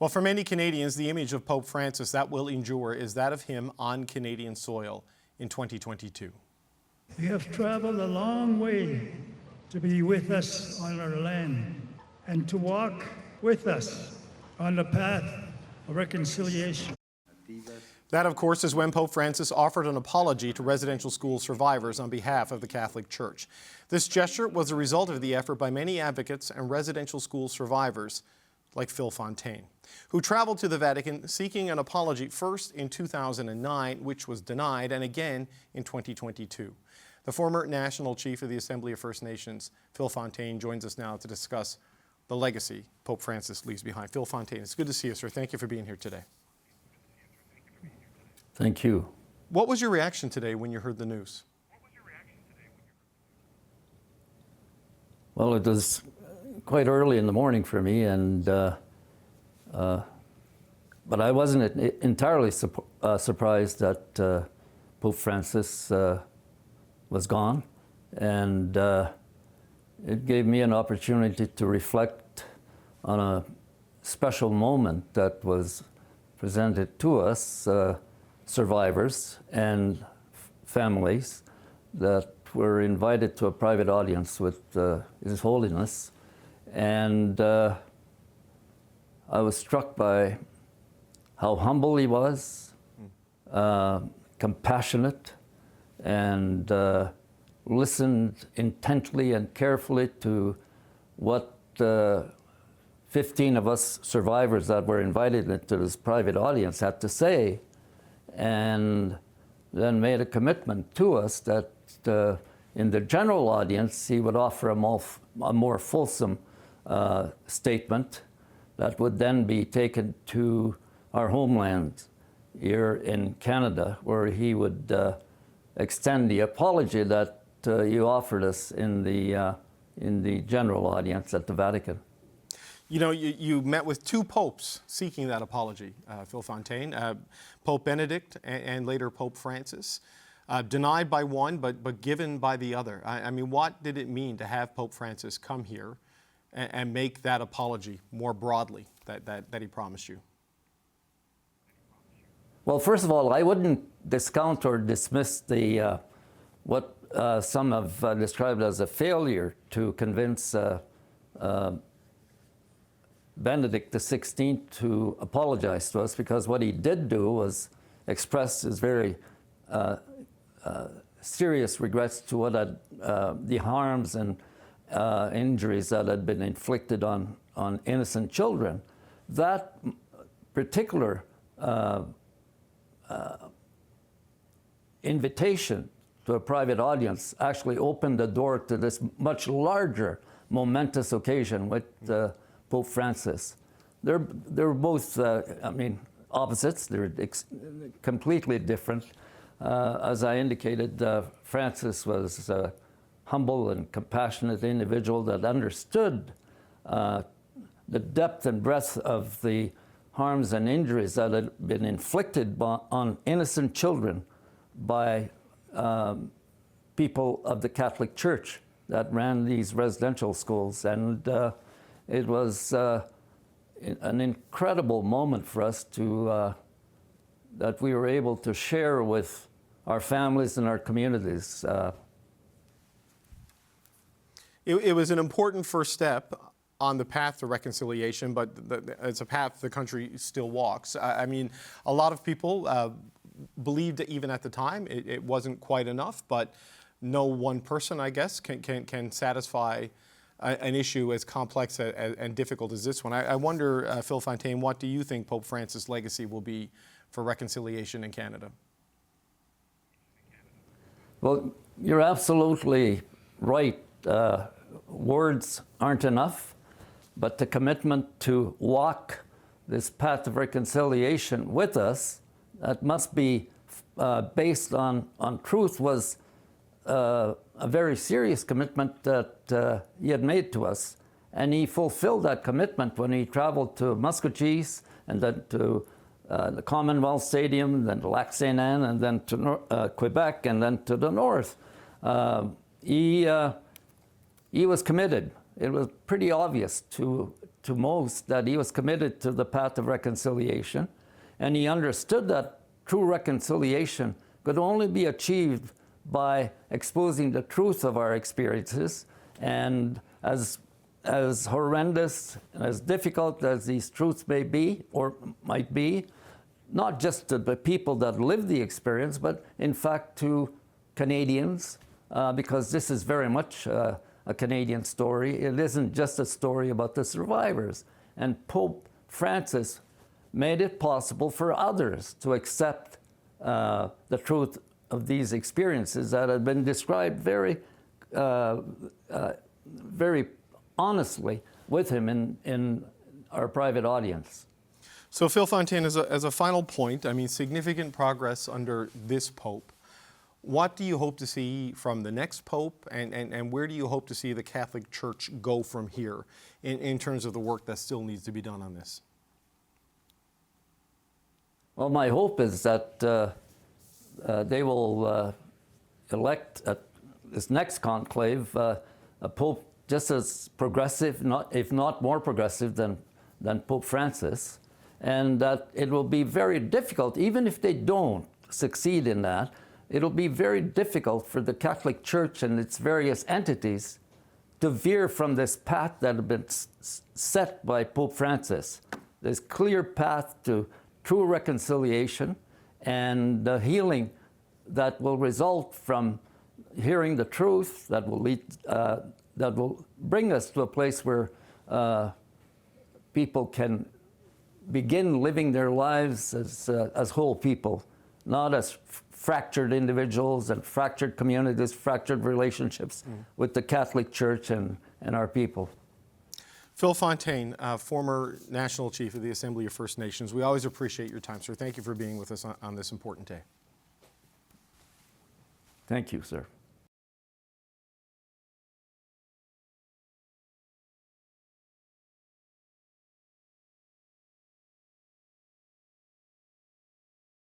Well, for many Canadians, the image of Pope Francis that will endure is that of him on Canadian soil in 2022. You have traveled a long way to be with us on our land and to walk with us on the path of reconciliation. That, of course, is when Pope Francis offered an apology to residential school survivors on behalf of the Catholic Church. This gesture was a result of the effort by many advocates and residential school survivors like Phil Fontaine, who traveled to the Vatican seeking an apology first in 2009, which was denied, and again in 2022. The former National Chief of the Assembly of First Nations, Phil Fontaine, joins us now to discuss the legacy Pope Francis leaves behind. Phil Fontaine, it's good to see you, sir. Thank you for being here today. Thank you. What was your reaction today when you heard the news? Well, it was quite early in the morning for me, and but I wasn't entirely surprised that Pope Francis was gone, and it gave me an opportunity to reflect on a special moment that was presented to us, survivors and families that were invited to a private audience with His Holiness. And I was struck by how humble he was, compassionate, and listened intently and carefully to what 15 of us survivors that were invited into this private audience had to say, and then made a commitment to us that in the general audience he would offer a more fulsome statement that would then be taken to our homeland here in Canada, where he would extend the apology that you offered us in the general audience at the Vatican. You know, you met with two popes seeking that apology, Phil Fontaine, Pope Benedict and later Pope Francis. Denied by one, but given by the other. I mean, what did it mean to have Pope Francis come here and make that apology more broadly that he promised you? Well, first of all, I wouldn't discount or dismiss the what some have described as a failure to convince Benedict XVI to apologize to us, because what he did do was express his very serious regrets to what had the harms and injuries that had been inflicted on innocent children. That particular invitation to a private audience actually opened the door to this much larger, momentous occasion with Pope Francis. They're both, I mean, opposites. They're completely different. As I indicated, Francis was a humble and compassionate individual that understood the depth and breadth of the harms and injuries that had been inflicted on innocent children by people of the Catholic Church that ran these residential schools. And it was an incredible moment for us to that we were able to share with our families and our communities. It was an important first step on the path to reconciliation, but it's a path the country still walks. I mean, a lot of people believed that even at the time it wasn't quite enough, but no one person, I guess, can satisfy an issue as complex and difficult as this one. I wonder, Phil Fontaine, what do you think Pope Francis' legacy will be for reconciliation in Canada? Well, you're absolutely right. Words aren't enough, but the commitment to walk this path of reconciliation with us, that must be based on truth, was a very serious commitment that he had made to us. And he fulfilled that commitment when he traveled to Muscogees and then to the Commonwealth Stadium, then to Lac Saint Anne, and then to Quebec, and then to the north. He was committed. It was pretty obvious to to most that he was committed to the path of reconciliation, and he understood that true reconciliation could only be achieved by exposing the truth of our experiences. And as horrendous, as difficult as these truths may be, or might be, not just to the people that live the experience, but in fact to Canadians, because this is very much a Canadian story. It isn't just a story about the survivors. And Pope Francis made it possible for others to accept the truth of these experiences that had been described very, very honestly with him in our private audience. So Phil Fontaine, as a final point, I mean, significant progress under this Pope. What do you hope to see from the next Pope, and where do you hope to see the Catholic Church go from here in terms of the work that still needs to be done on this? Well, my hope is that they will elect at this next conclave a Pope just as progressive, if not more progressive than Pope Francis, and that it will be very difficult, even if they don't succeed in that, it'll be very difficult for the Catholic Church and its various entities to veer from this path that had been set by Pope Francis, this clear path to true reconciliation and the healing that will result from hearing the truth, that will lead, that will bring us to a place where people can begin living their lives as whole people, not as fractured individuals and fractured communities, fractured relationships with the Catholic Church and our people. Phil Fontaine, former National Chief of the Assembly of First Nations, we always appreciate your time, sir. Thank you for being with us on this important day. Thank you, sir.